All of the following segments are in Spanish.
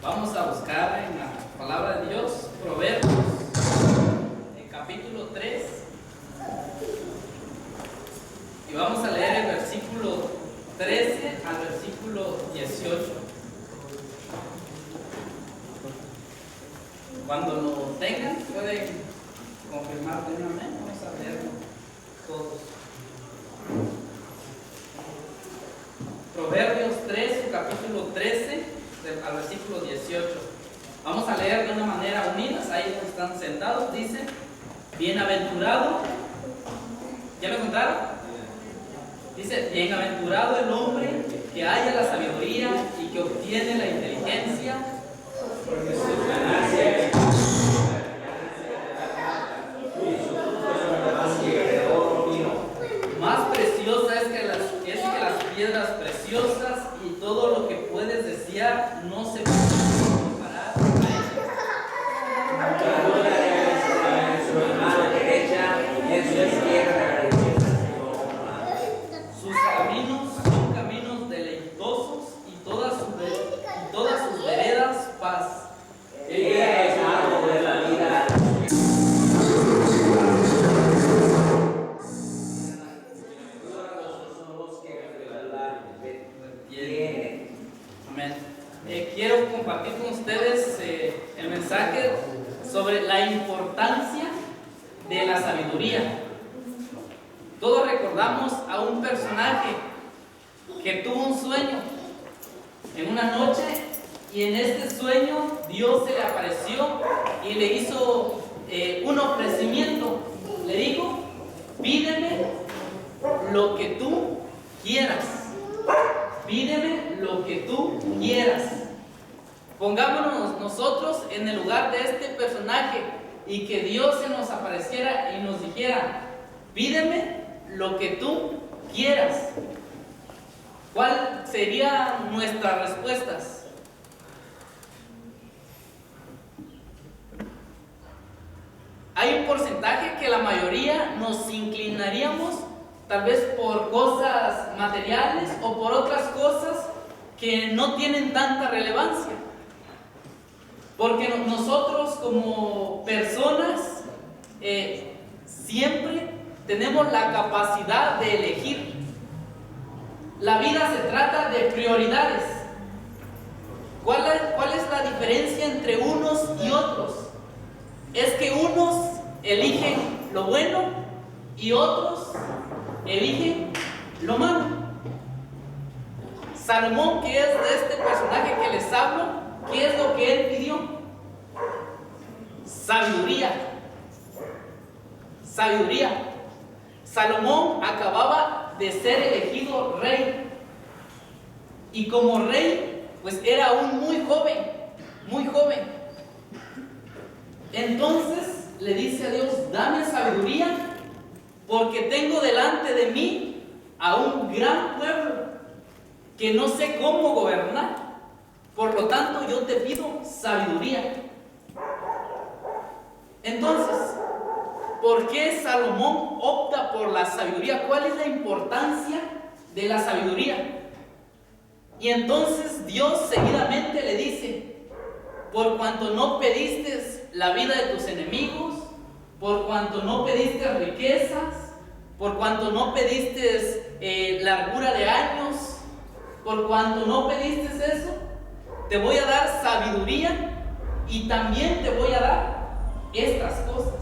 Vamos a buscar en la palabra de Dios, Proverbios, en capítulo 3, y vamos a leer el versículo 13 al versículo 18. Cuando lo tengan, pueden confirmar de una vez. Vamos a leerlo todos. Proverbios 3, capítulo 13. Al versículo 18. Vamos a leer de una manera unidas, ahí donde están sentados. Dice: bienaventurado, ¿ya lo encontraron? Dice: bienaventurado el hombre que halla la sabiduría y que obtiene la inteligencia, porque sus ganancias más preciosa es que las piedras preciosas, y todo lo que puedes desear no se puede comparar a ella. Sus caminos son caminos deleitosos, y todas sus veredas paz. Ella es árbol de la vida. Amén. Quiero compartir con ustedes el mensaje sobre la importancia de la sabiduría. Todos recordamos a un personaje que tuvo un sueño en una noche, y en este sueño Dios se le apareció y le hizo un ofrecimiento. Le dijo: pídeme lo que tú quieras. Pídeme lo que tú quieras. Pongámonos nosotros en el lugar de este personaje y que Dios se nos apareciera y nos dijera: pídeme lo que tú quieras. ¿Cuál serían nuestras respuestas? Hay un porcentaje que la mayoría nos inclinaríamos tal vez por cosas materiales o por otras cosas que no tienen tanta relevancia. Porque nosotros como personas siempre tenemos la capacidad de elegir. La vida se trata de prioridades. ¿Cuál es la diferencia entre unos y otros? Es que unos eligen lo bueno y otros eligen lo malo. Salomón, que es de este personaje que les hablo, ¿qué es lo que él pidió? Sabiduría. Sabiduría. Salomón acababa de ser elegido rey. Y como rey, pues era aún muy joven, muy joven. Entonces le dice a Dios: dame sabiduría, porque tengo delante de mí a un gran pueblo que no sé cómo gobernar. Por lo tanto, yo te pido sabiduría. Entonces, ¿por qué Salomón opta por la sabiduría? ¿Cuál es la importancia de la sabiduría? Y entonces Dios seguidamente le dice: por cuanto no pediste la vida de tus enemigos, por cuanto no pediste riquezas, por cuanto no pediste largura de años, por cuanto no pediste eso, te voy a dar sabiduría y también te voy a dar estas cosas.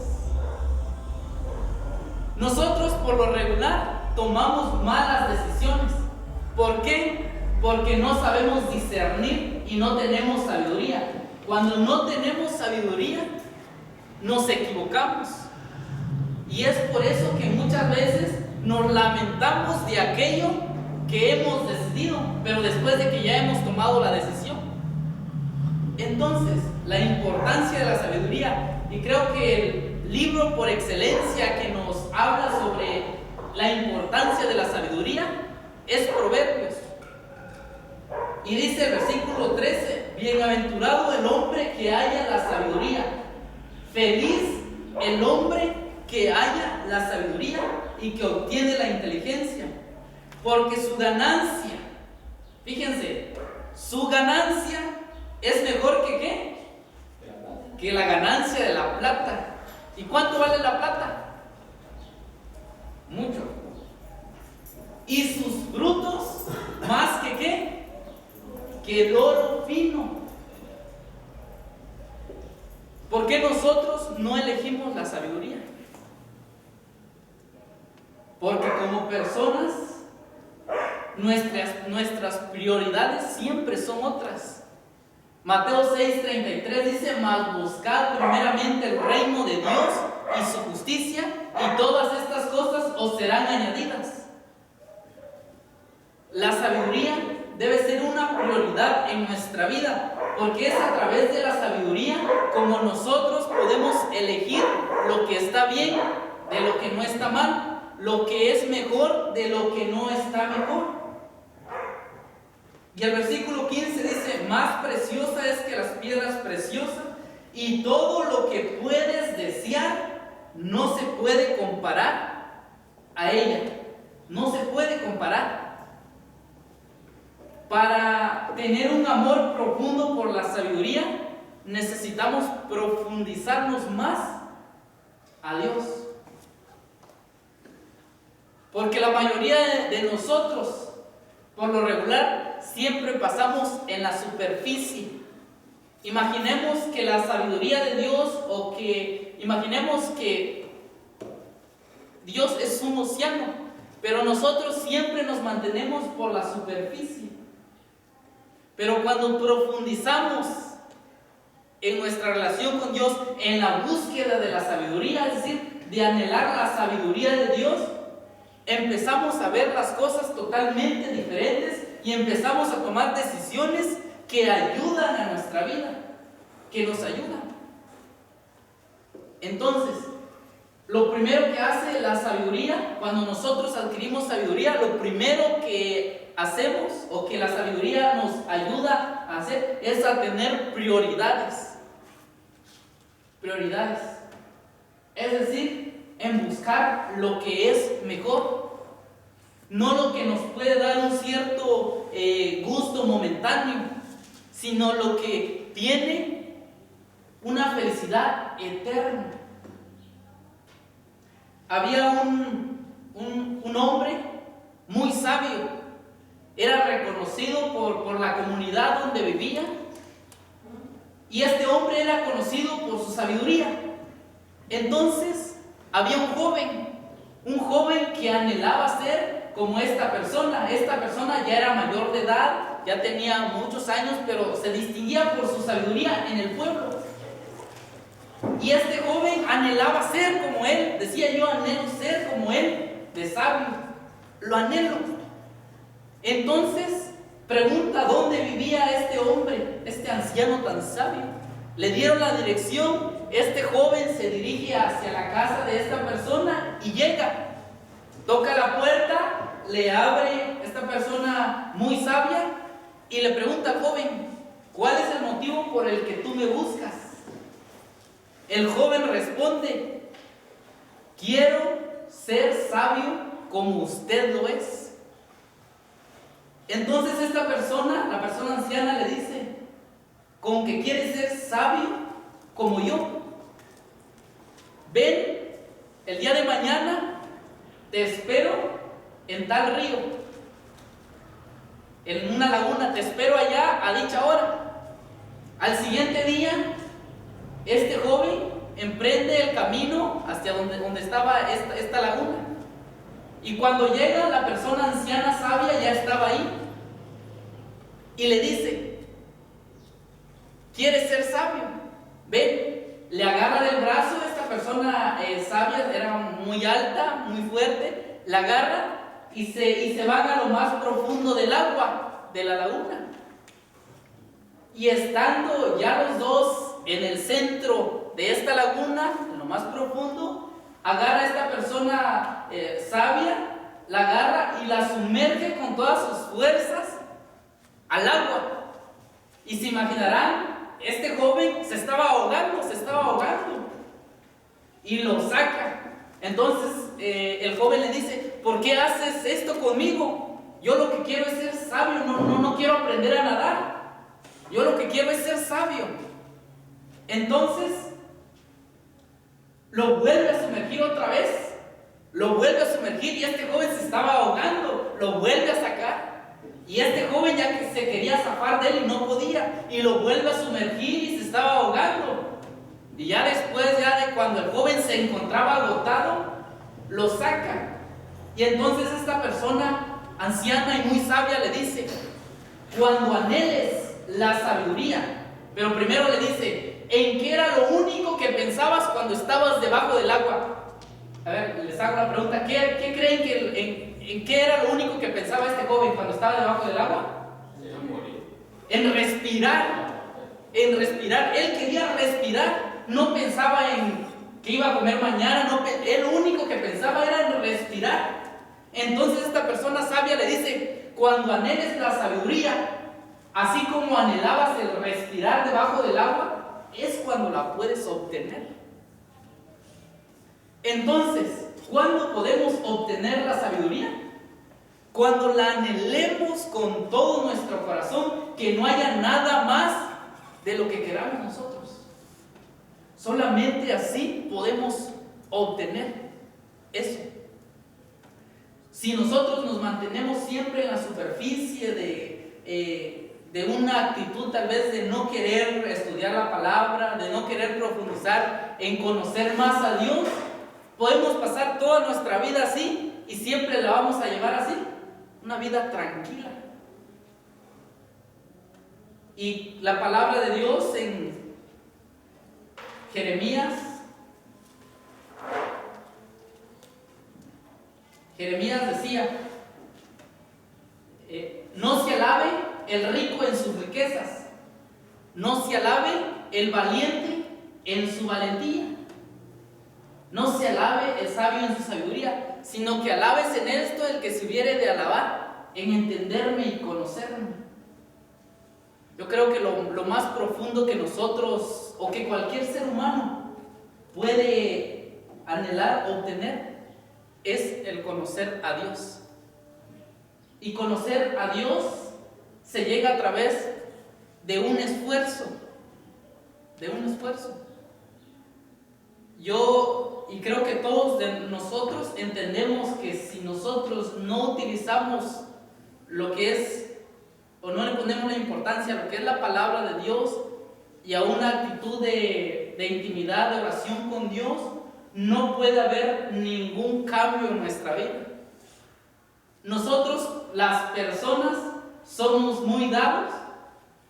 Nosotros por lo regular tomamos malas decisiones. ¿Por qué? Porque no sabemos discernir y no tenemos sabiduría. Cuando no tenemos sabiduría, nos equivocamos. Y es por eso que muchas veces nos lamentamos de aquello que hemos decidido, pero después de que ya hemos tomado la decisión. Entonces, la importancia de la sabiduría, y creo que el libro por excelencia que nos habla sobre la importancia de la sabiduría es Proverbios. Y dice el versículo 13: bienaventurado el hombre que haya la sabiduría, feliz el hombre que haya la sabiduría y que obtiene la inteligencia, porque su ganancia, fíjense, su ganancia es mejor que ¿qué? Que la ganancia de la plata. ¿Y cuánto vale la plata? Mucho. Y sus frutos más que ¿qué? Que el oro fino. ¿Por qué nosotros no elegimos la sabiduría? Porque como personas, nuestras prioridades siempre son otras. Mateo 6:33 dice: mas buscad primeramente el reino de Dios y su justicia, y todas estas cosas os serán añadidas. La sabiduría debe ser una prioridad en nuestra vida, porque es a través de la sabiduría como nosotros podemos elegir lo que está bien de lo que no está mal, lo que es mejor de lo que no está mejor. Y el versículo 15 dice: más preciosa es que las piedras preciosas, y todo lo que puedes desear no se puede comparar a ella. No se puede comparar. Para tener un amor profundo por la sabiduría, necesitamos profundizarnos más a Dios. Porque la mayoría de nosotros, por lo regular, siempre pasamos en la superficie. Imaginemos que la sabiduría de Dios, o que imaginemos que Dios es un océano, pero nosotros siempre nos mantenemos por la superficie. Pero cuando profundizamos en nuestra relación con Dios, en la búsqueda de la sabiduría, es decir, de anhelar la sabiduría de Dios, empezamos a ver las cosas totalmente diferentes y empezamos a tomar decisiones que ayudan a nuestra vida, que nos ayudan. Entonces, lo primero que hace la sabiduría, cuando nosotros adquirimos sabiduría, lo primero que hacemos, o que la sabiduría nos ayuda a hacer, es a tener prioridades. Prioridades. Es decir, en buscar lo que es mejor, no lo que nos puede dar un cierto gusto momentáneo, sino lo que tiene una felicidad eterna. había un hombre muy sabio. Era reconocido por la comunidad donde vivía. Y este hombre era conocido por su sabiduría. Entonces, había un joven que anhelaba ser como esta persona. Esta persona ya era mayor de edad, ya tenía muchos años, pero se distinguía por su sabiduría en el pueblo. Y este joven anhelaba ser como él. Decía: yo anhelo ser como él, de sabio. Lo anhelo. Entonces pregunta dónde vivía este hombre, este anciano tan sabio. Le dieron la dirección. Este joven se dirige hacia la casa de esta persona y llega. Toca la puerta, le abre esta persona muy sabia y le pregunta al joven: ¿cuál es el motivo por el que tú me buscas? El joven responde: quiero ser sabio como usted lo es. Entonces esta persona, la persona anciana, le dice: ¿con que quieres ser sabio como yo? Ven, el día de mañana te espero en tal río, en una laguna, te espero allá a dicha hora. Al siguiente día, este joven emprende el camino hacia donde estaba esta laguna. Y cuando llega, la persona anciana sabia ya estaba ahí. Y le dice: ¿quieres ser sabio? Ven. Le agarra del brazo. Esta persona sabia era muy alta, muy fuerte. La agarra y se van a lo más profundo del agua, de la laguna. Y estando ya los dos en el centro de esta laguna, en lo más profundo, agarra a esta persona sabia, la agarra y la sumerge con todas sus fuerzas al agua. Y se imaginarán, este joven se estaba ahogando. Y lo saca. Entonces el joven le dice: ¿por qué haces esto conmigo? Yo lo que quiero es ser sabio, no quiero aprender a nadar. Yo lo que quiero es ser sabio. Entonces lo vuelve a sumergir otra vez. Lo vuelve a sumergir y este joven se estaba ahogando. Lo vuelve a sacar. Y este joven ya que se quería zafar de él y no podía. Y lo vuelve a sumergir y se estaba ahogando. Y ya después, ya de cuando el joven se encontraba agotado, lo saca. Y entonces esta persona anciana y muy sabia le dice: cuando anheles la sabiduría. Pero primero le dice: ¿en qué era lo único que pensabas cuando estabas debajo del agua? A ver, les hago la pregunta: ¿qué creen que en qué era lo único que pensaba este joven cuando estaba debajo del agua? En respirar. En respirar. Él quería respirar. No pensaba en que iba a comer mañana. Él lo único que pensaba era en respirar. Entonces esta persona sabia le dice: cuando anheles la sabiduría, así como anhelabas el respirar debajo del agua, es cuando la puedes obtener. Entonces, ¿cuándo podemos obtener la sabiduría? Cuando la anhelemos con todo nuestro corazón, que no haya nada más de lo que queramos nosotros. Solamente así podemos obtener eso. Si nosotros nos mantenemos siempre en la superficie de una actitud tal vez de no querer estudiar la palabra, de no querer profundizar en conocer más a Dios, podemos pasar toda nuestra vida así y siempre la vamos a llevar así, una vida tranquila. Y la palabra de Dios en Jeremías decía: no se alabe el rico en sus riquezas, no se alabe el valiente en su valentía, no se alabe el sabio en su sabiduría, sino que alabes en esto el que se hubiere de alabar, en entenderme y conocerme. Yo creo que lo más profundo que nosotros, o que cualquier ser humano puede anhelar, obtener, es el conocer a Dios. Y conocer a Dios se llega a través de un esfuerzo. y creo que todos de nosotros entendemos que si nosotros no utilizamos lo que es, o no le ponemos la importancia a lo que es la palabra de Dios y a una actitud de intimidad, de oración con Dios, no puede haber ningún cambio en nuestra vida. Nosotros, las personas, somos muy dados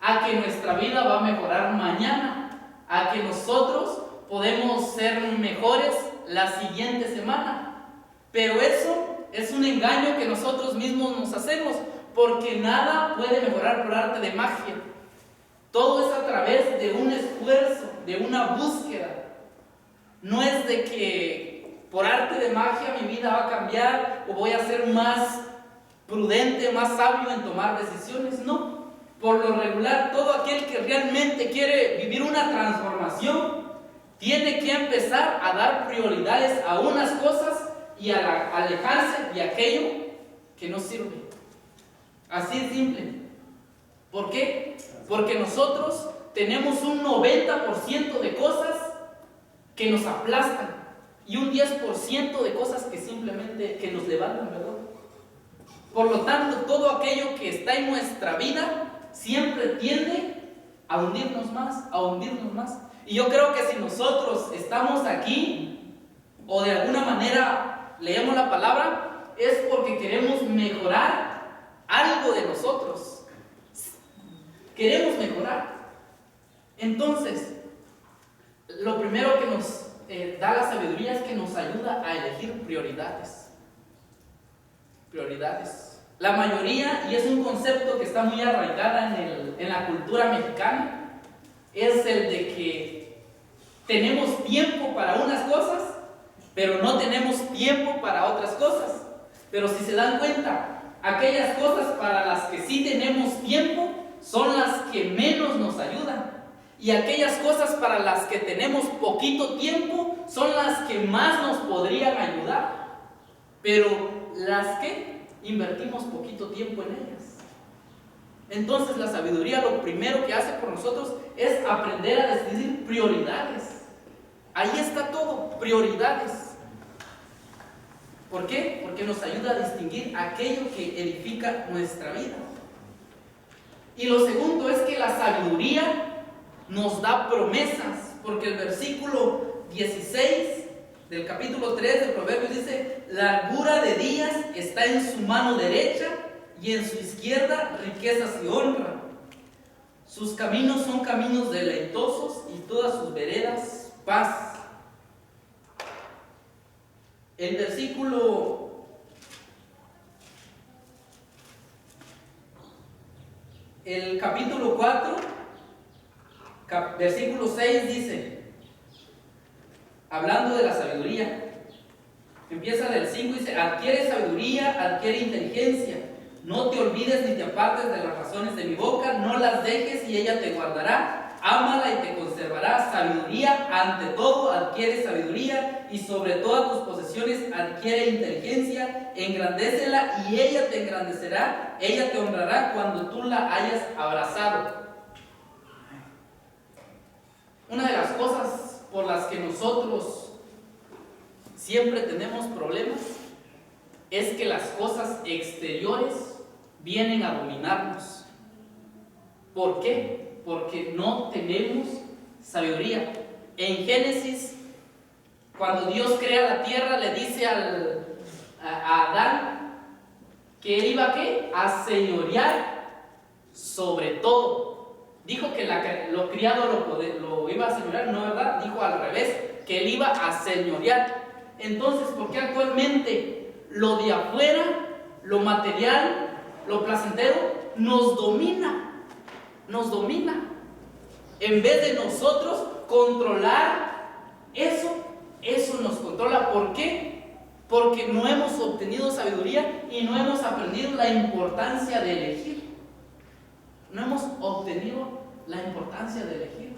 a que nuestra vida va a mejorar mañana, a que nosotros podemos ser mejores la siguiente semana. Pero eso es un engaño que nosotros mismos nos hacemos, porque nada puede mejorar por arte de magia. Todo es a través de un esfuerzo, de una búsqueda. No es de que por arte de magia mi vida va a cambiar o voy a ser más prudente, más sabio en tomar decisiones. No. Por lo regular, todo aquel que realmente quiere vivir una transformación tiene que empezar a dar prioridades a unas cosas y a alejarse de aquello que no sirve. Así de simple. ¿Por qué? Porque nosotros tenemos un 90% de cosas que nos aplastan y un 10% de cosas que simplemente que nos levantan, ¿verdad? Por lo tanto, todo aquello que está en nuestra vida siempre tiende a hundirnos más, a hundirnos más. Y yo creo que si nosotros estamos aquí o de alguna manera leemos la palabra, es porque queremos mejorar algo de nosotros. Queremos mejorar. Entonces, lo primero que nos da la sabiduría es que nos ayuda a elegir prioridades. Prioridades. La mayoría, y es un concepto que está muy arraigada en la cultura mexicana, es el de que tenemos tiempo para unas cosas, pero no tenemos tiempo para otras cosas. Pero si se dan cuenta, aquellas cosas para las que sí tenemos tiempo son las que menos nos ayudan. Y aquellas cosas para las que tenemos poquito tiempo son las que más nos podrían ayudar. Pero las que invertimos poquito tiempo en ellas. Entonces la sabiduría lo primero que hace por nosotros es aprender a decidir prioridades. Ahí está todo, prioridades. ¿Por qué? Porque nos ayuda a distinguir aquello que edifica nuestra vida. Y lo segundo es que la sabiduría nos da promesas, porque el versículo 16 del capítulo 3 de Proverbios dice: largura de días está en su mano derecha y en su izquierda riquezas y honra. Sus caminos son caminos deleitosos y todas sus veredas paz. El capítulo 4, versículo 6 dice, hablando de la sabiduría, empieza del 5 y dice: adquiere sabiduría, adquiere inteligencia, no te olvides ni te apartes de las razones de mi boca, no las dejes y ella te guardará, ámala y te conservará. Sabiduría, ante todo adquiere sabiduría, y sobre todas tus posesiones adquiere inteligencia. Engrandécela y ella te engrandecerá, ella te honrará cuando tú la hayas abrazado. Una de las cosas por las que nosotros siempre tenemos problemas es que las cosas exteriores vienen a dominarnos. ¿Por qué? Porque no tenemos sabiduría. En Génesis, cuando Dios crea la tierra, le dice a Adán que él iba ¿qué? A señorear sobre todo. Dijo que lo criado lo iba a señorear, no, ¿verdad? Dijo al revés, que él iba a señorear. Entonces, ¿por qué actualmente lo de afuera, lo material, lo placentero, nos domina? Nos domina. En vez de nosotros controlar eso nos controla. ¿Por qué? Porque no hemos obtenido sabiduría y no hemos aprendido la importancia de elegir. No hemos obtenido la importancia de elegir.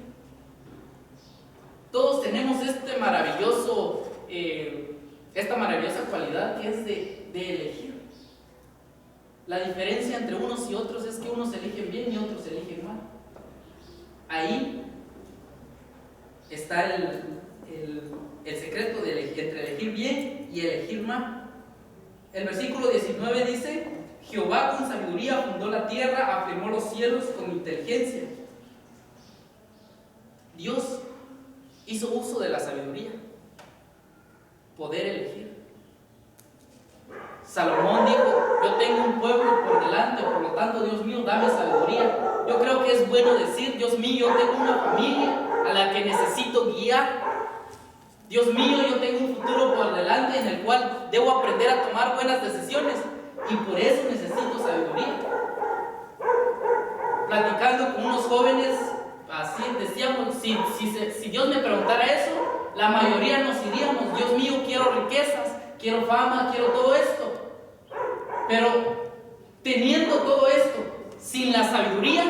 Todos tenemos esta maravillosa cualidad que es de elegir. La diferencia entre unos y otros es que unos eligen bien y otros eligen mal. Ahí está el secreto entre elegir bien y elegir mal. El versículo 19 dice: Jehová con sabiduría fundó la tierra, afirmó los cielos con inteligencia. Dios hizo uso de la sabiduría, poder elegir. Salomón dijo: yo tengo un pueblo por delante, por lo tanto, Dios mío, dame sabiduría. Yo creo que es bueno decir: Dios mío, yo tengo una familia a la que necesito guiar. Dios mío, yo tengo un futuro por delante en el cual debo aprender a tomar buenas decisiones, y por eso necesito sabiduría. Platicando con unos jóvenes, así decíamos: si Dios me preguntara eso, la mayoría nos diríamos: Dios mío, quiero riquezas, quiero fama, quiero todo esto. Pero teniendo todo esto, sin la sabiduría,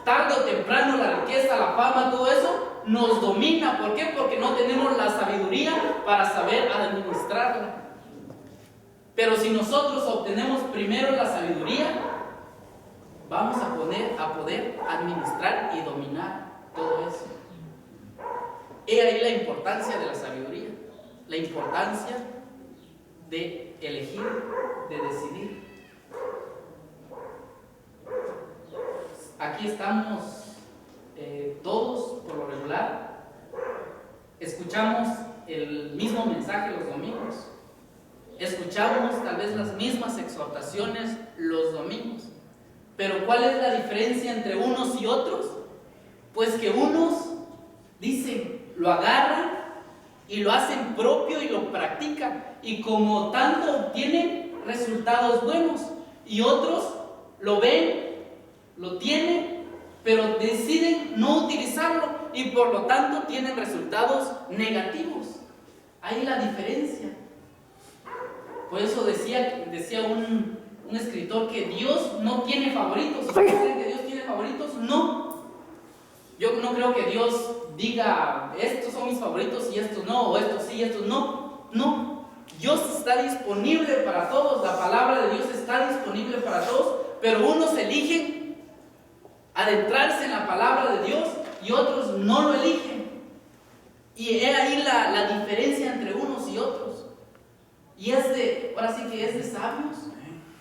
tarde o temprano la riqueza, la fama, todo eso nos domina. ¿Por qué? Porque no tenemos la sabiduría para saber administrarla. Pero si nosotros obtenemos primero la sabiduría, vamos a poder administrar y dominar todo eso. He ahí la importancia de la sabiduría, la importancia de elegir, de decidir. Aquí estamos todos, por lo regular, escuchamos el mismo mensaje los domingos, escuchamos tal vez las mismas exhortaciones los domingos, pero ¿cuál es la diferencia entre unos y otros? Pues que unos dicen, lo agarran y lo hacen propio y lo practican, y como tanto obtienen resultados buenos, y otros lo ven, lo tienen, pero deciden no utilizarlo y por lo tanto tienen resultados negativos. Ahí la diferencia. Por eso decía un escritor que Dios no tiene favoritos. ¿Ustedes creen que Dios tiene favoritos? No. Yo no creo que Dios diga: estos son mis favoritos y estos no, o estos sí y estos no. No. Dios está disponible para todos, la palabra de Dios está disponible para todos, pero unos eligen adentrarse en la palabra de Dios y otros no lo eligen. Y es ahí la diferencia entre unos y otros. Y ahora sí que es de sabios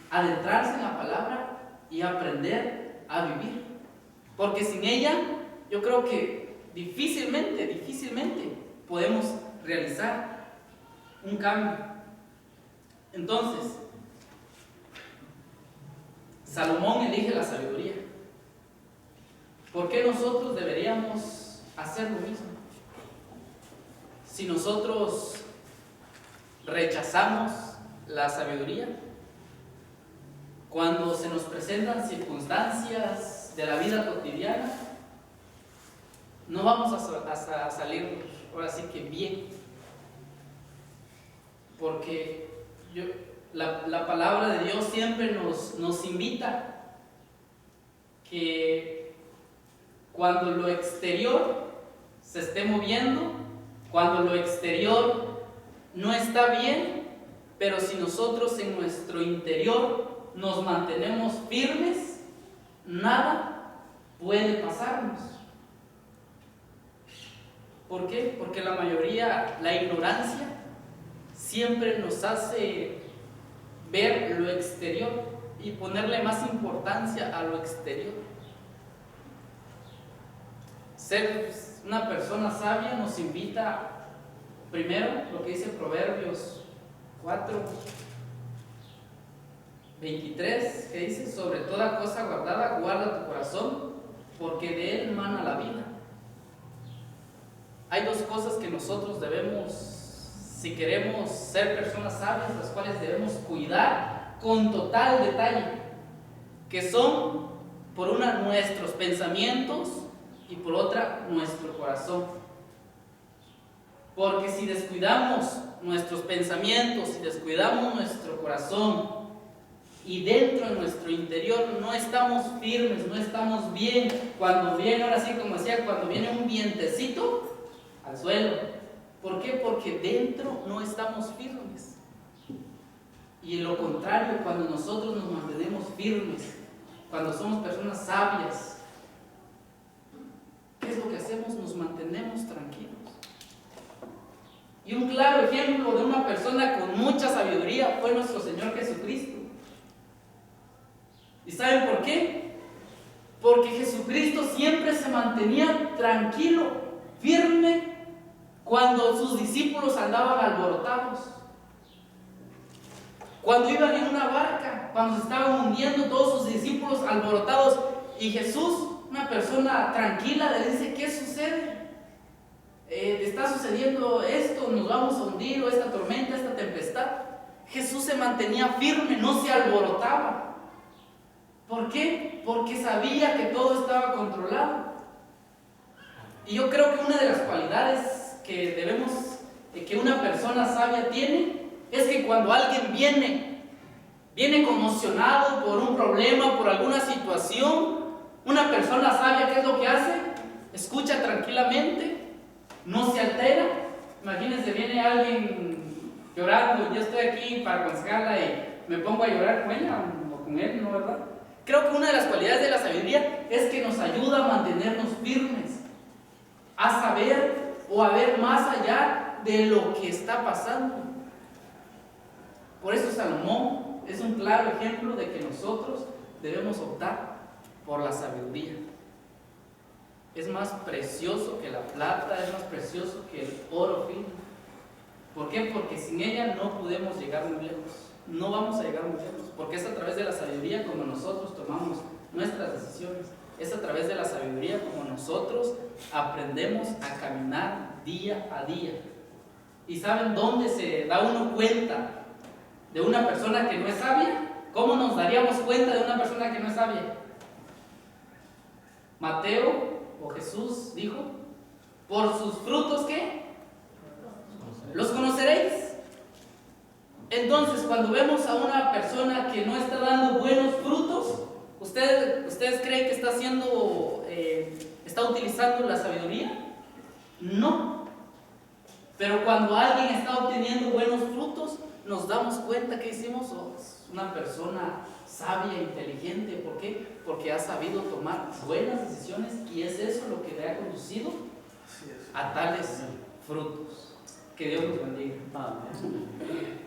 adentrarse en la palabra y aprender a vivir. Porque sin ella, yo creo que difícilmente podemos realizar un cambio. Entonces, Salomón elige la sabiduría. ¿Por qué nosotros deberíamos hacer lo mismo? Si nosotros rechazamos la sabiduría, cuando se nos presentan circunstancias de la vida cotidiana, no vamos a salir ahora sí que bien, porque la palabra de Dios siempre nos invita que cuando lo exterior se esté moviendo, cuando lo exterior no está bien, pero si nosotros en nuestro interior nos mantenemos firmes, nada puede pasarnos. ¿Por qué? Porque la mayoría, la ignorancia, siempre nos hace ver lo exterior y ponerle más importancia a lo exterior. Ser una persona sabia nos invita, primero, lo que dice Proverbios 4:23, que dice: sobre toda cosa guardada, guarda tu corazón, porque de él mana la vida. Hay dos cosas que nosotros debemos, si queremos ser personas sabias, las cuales debemos cuidar con total detalle, que son, por una, nuestros pensamientos, y por otra, nuestro corazón. Porque si descuidamos nuestros pensamientos, si descuidamos nuestro corazón, y dentro de nuestro interior no estamos firmes, no estamos bien, cuando viene, ahora sí como decía, cuando viene un vientecito al suelo. ¿Por qué? Porque dentro no estamos firmes. Y en lo contrario, cuando nosotros nos mantenemos firmes, cuando somos personas sabias, ¿qué es lo que hacemos? Nos mantenemos tranquilos. Y un claro ejemplo de una persona con mucha sabiduría fue nuestro Señor Jesucristo. ¿Y saben por qué? Porque Jesucristo siempre se mantenía tranquilo, firme, cuando sus discípulos andaban alborotados. Cuando iban en una barca, cuando se estaban hundiendo todos sus discípulos alborotados, y Jesús, una persona tranquila, le dice: ¿qué sucede? Está sucediendo esto, nos vamos a hundir, o esta tormenta, esta tempestad. Jesús se mantenía firme, no se alborotaba. ¿Por qué? Porque sabía que todo estaba controlado. Y yo creo que una de las cualidades que una persona sabia tiene, es que cuando alguien viene conmocionado por un problema, por alguna situación, una persona sabia, ¿qué es lo que hace? Escucha tranquilamente, no se altera. Imagínense, viene alguien llorando, yo estoy aquí para aconsejarla y me pongo a llorar con ella o con él, ¿no, verdad? Creo que una de las cualidades de la sabiduría es que nos ayuda a mantenernos firmes, a saber o a ver más allá de lo que está pasando. Por eso Salomón es un claro ejemplo de que nosotros debemos optar por la sabiduría. Es más precioso que la plata, es más precioso que el oro fino. ¿Por qué? Porque sin ella no podemos llegar muy lejos. No vamos a llegar muy lejos, porque es a través de la sabiduría como nosotros tomamos nuestras decisiones. Es a través de la sabiduría como nosotros aprendemos a caminar día a día. ¿Y saben dónde se da uno cuenta de una persona que no es sabia? ¿Cómo nos daríamos cuenta de una persona que no es sabia? Mateo o Jesús dijo: por sus frutos, ¿qué? Los conoceréis. Entonces, cuando vemos a una persona que no está dando buenos frutos, ¿ustedes creen que está utilizando la sabiduría? No. Pero cuando alguien está obteniendo buenos frutos, nos damos cuenta que hicimos: es una persona sabia, inteligente. ¿Por qué? Porque ha sabido tomar buenas decisiones, y es eso lo que le ha conducido a tales frutos. Que Dios nos bendiga. Amén.